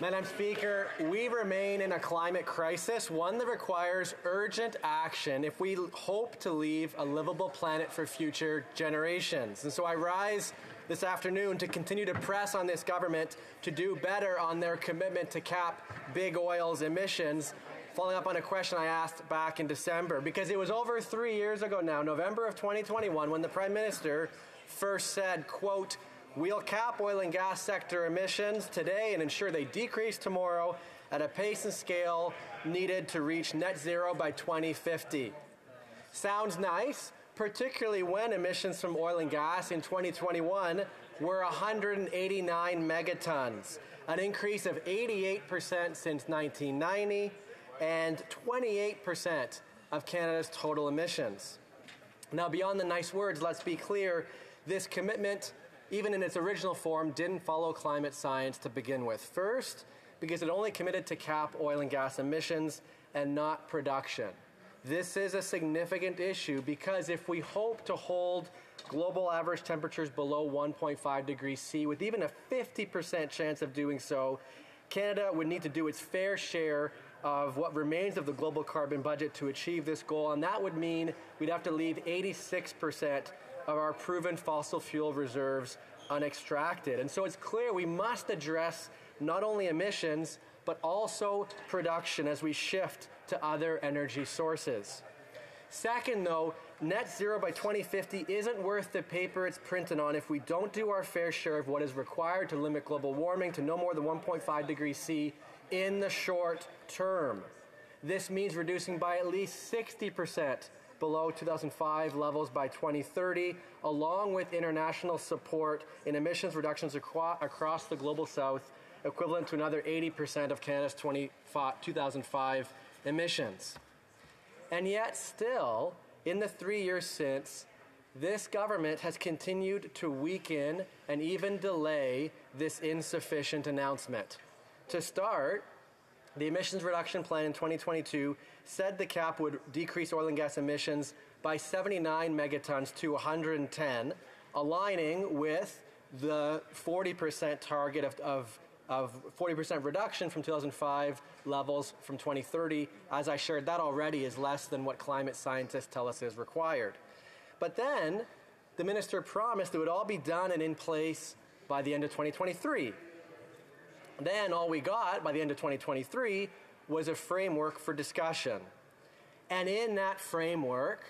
Madam Speaker, we remain in a climate crisis, one that requires urgent action if we hope to leave a livable planet for future generations. And so I rise this afternoon to continue to press on this government to do better on their commitment to cap big oil's emissions, following up on a question I asked back in December, because it was over 3 years ago now, November of 2021, when the Prime Minister first said, quote, "We'll cap oil and gas sector emissions today and ensure they decrease tomorrow at a pace and scale needed to reach net zero by 2050. Sounds nice, particularly when emissions from oil and gas in 2021 were 189 megatons, an increase of 88% since 1990 and 28% of Canada's total emissions. Now, beyond the nice words, let's be clear, this commitment, even in its original form, didn't follow climate science to begin with. First, because it only committed to cap oil and gas emissions and not production. This is a significant issue because if we hope to hold global average temperatures below 1.5 degrees C, with even a 50% chance of doing so, Canada would need to do its fair share of what remains of the global carbon budget to achieve this goal, and that would mean we'd have to leave 86% of our proven fossil fuel reserves unextracted. And so it's clear we must address not only emissions, but also production as we shift to other energy sources. Second, though, net zero by 2050 isn't worth the paper it's printed on if we don't do our fair share of what is required to limit global warming to no more than 1.5 degrees C in the short term. This means reducing by at least 60% below 2005 levels by 2030, along with international support in emissions reductions across the global south, equivalent to another 80% of Canada's 2005 emissions. And yet still, in the 3 years since, this government has continued to weaken and even delay this insufficient announcement. To start, the emissions reduction plan in 2022 said the cap would decrease oil and gas emissions by 79 megatons to 110, aligning with the 40% target of 40% reduction from 2005 levels from 2030. As I shared, that already is less than what climate scientists tell us is required. But then the minister promised it would all be done and in place by the end of 2023. Then all we got by the end of 2023 was a framework for discussion. And in that framework,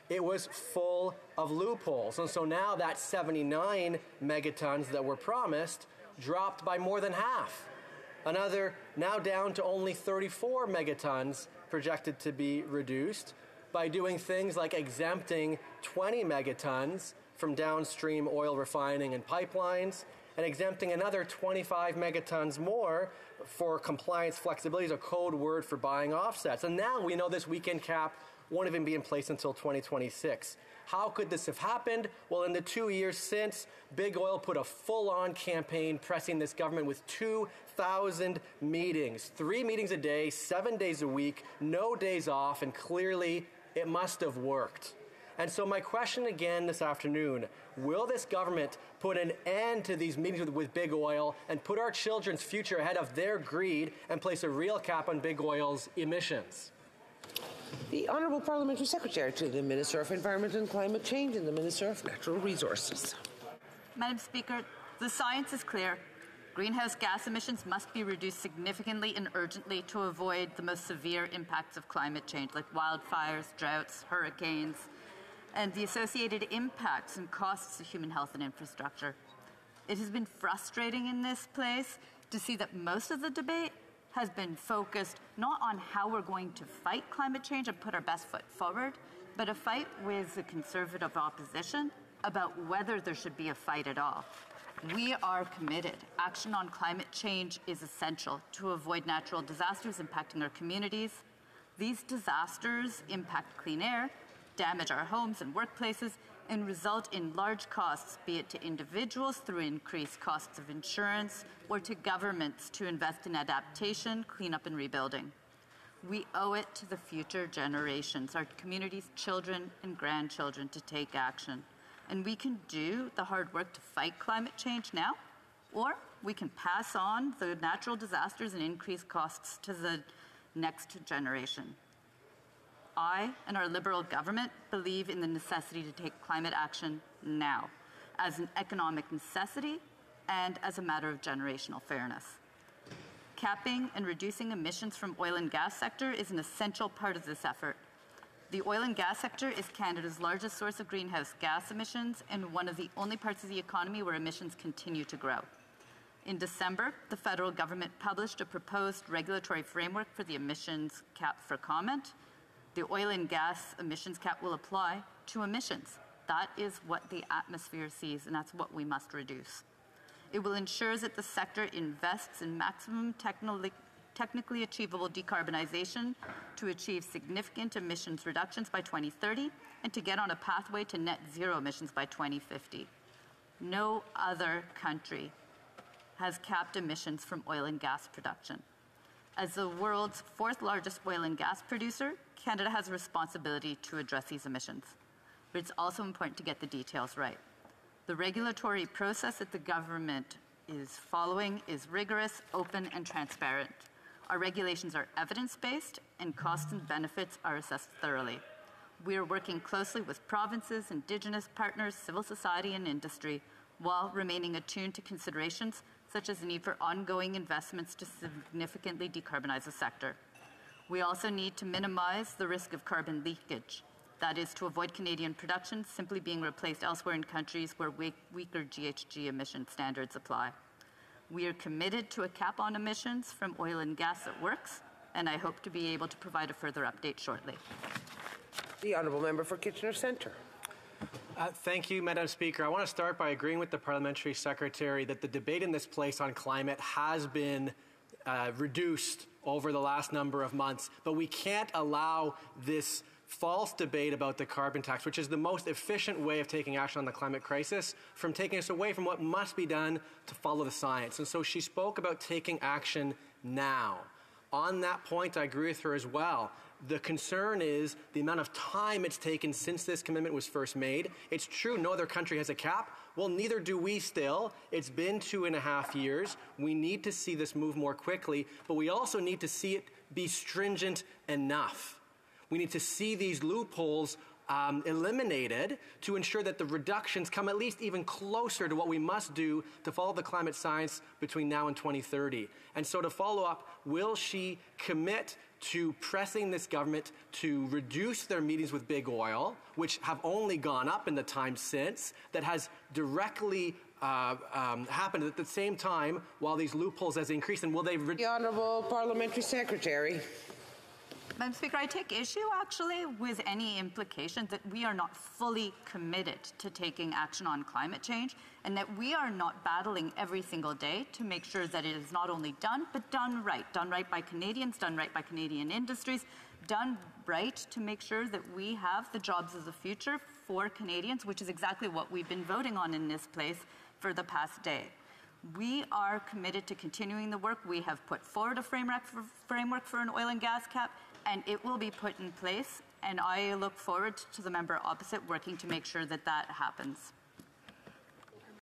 it was full of loopholes. And so now that 79 megatons that were promised dropped by more than half. Another now down to only 34 megatons projected to be reduced by doing things like exempting 20 megatons from downstream oil refining and pipelines, and exempting another 25 megatons more for compliance flexibility is a code word for buying offsets. And now we know this weekend cap won't even be in place until 2026. How could this have happened? Well, in the 2 years since, Big Oil put a full-on campaign pressing this government with 2,000 meetings, 3 meetings a day, 7 days a week, no days off, and clearly it must have worked. And so my question again this afternoon, will this government put an end to these meetings with Big Oil and put our children's future ahead of their greed and place a real cap on Big Oil's emissions? The Honourable Parliamentary Secretary to the Minister of Environment and Climate Change and the Minister of Natural Resources. Madam Speaker, the science is clear. Greenhouse gas emissions must be reduced significantly and urgently to avoid the most severe impacts of climate change, like wildfires, droughts, hurricanes, and the associated impacts and costs to human health and infrastructure. It has been frustrating in this place to see that most of the debate has been focused not on how we're going to fight climate change and put our best foot forward, but a fight with the Conservative opposition about whether there should be a fight at all. We are committed. Action on climate change is essential to avoid natural disasters impacting our communities. These disasters impact clean air, damage our homes and workplaces, and result in large costs, be it to individuals through increased costs of insurance or to governments to invest in adaptation, cleanup, and rebuilding. We owe it to the future generations, our communities, children and grandchildren, to take action. And we can do the hard work to fight climate change now, Or we can pass on the natural disasters and increased costs to the next generation. I and our Liberal government believe in the necessity to take climate action now, as an economic necessity and as a matter of generational fairness. Capping and reducing emissions from oil and gas sector is an essential part of this effort. The oil and gas sector is Canada's largest source of greenhouse gas emissions and one of the only parts of the economy where emissions continue to grow. In December, the federal government published a proposed regulatory framework for the emissions cap for comment. The oil and gas emissions cap will apply to emissions. That is what the atmosphere sees, and that's what we must reduce. It will ensure that the sector invests in maximum technically achievable decarbonization to achieve significant emissions reductions by 2030 and to get on a pathway to net zero emissions by 2050. No other country has capped emissions from oil and gas production. As the world's fourth largest oil and gas producer, Canada has a responsibility to address these emissions. But it's also important to get the details right. The regulatory process that the government is following is rigorous, open, and transparent. Our regulations are evidence-based, and costs and benefits are assessed thoroughly. We are working closely with provinces, Indigenous partners, civil society, and industry, while remaining attuned to considerations such as the need for ongoing investments to significantly decarbonize the sector. We also need to minimize the risk of carbon leakage. That is, to avoid Canadian production simply being replaced elsewhere in countries where weaker GHG emission standards apply. We are committed to a cap on emissions from oil and gas that works, and I hope to be able to provide a further update shortly. The Honourable Member for Kitchener Centre. Thank you, Madam Speaker. I want to start by agreeing with the Parliamentary Secretary that the debate in this place on climate has been reduced over the last number of months, but we can't allow this false debate about the carbon tax, which is the most efficient way of taking action on the climate crisis, from taking us away from what must be done to follow the science. And so she spoke about taking action now. On that point, I agree with her as well. The concern is the amount of time it's taken since this commitment was first made. It's true no other country has a cap. Well, neither do we still. It's been 2.5 years. We need to see this move more quickly, but we also need to see it be stringent enough. We need to see these loopholes eliminated to ensure that the reductions come at least even closer to what we must do to follow the climate science between now and 2030. And so to follow up, will she commit to pressing this government to reduce their meetings with big oil, which have only gone up in the time since, that has directly happened at the same time while these loopholes has increased? And will they... The Honourable Parliamentary Secretary. Madam Speaker, I take issue actually with any implication that we are not fully committed to taking action on climate change and that we are not battling every single day to make sure that it is not only done, but done right by Canadians, done right by Canadian industries, done right to make sure that we have the jobs of the future for Canadians, which is exactly what we've been voting on in this place for the past day. We are committed to continuing the work. We have put forward a framework for an oil and gas cap, and it will be put in place, and I look forward to the member opposite working to make sure that that happens.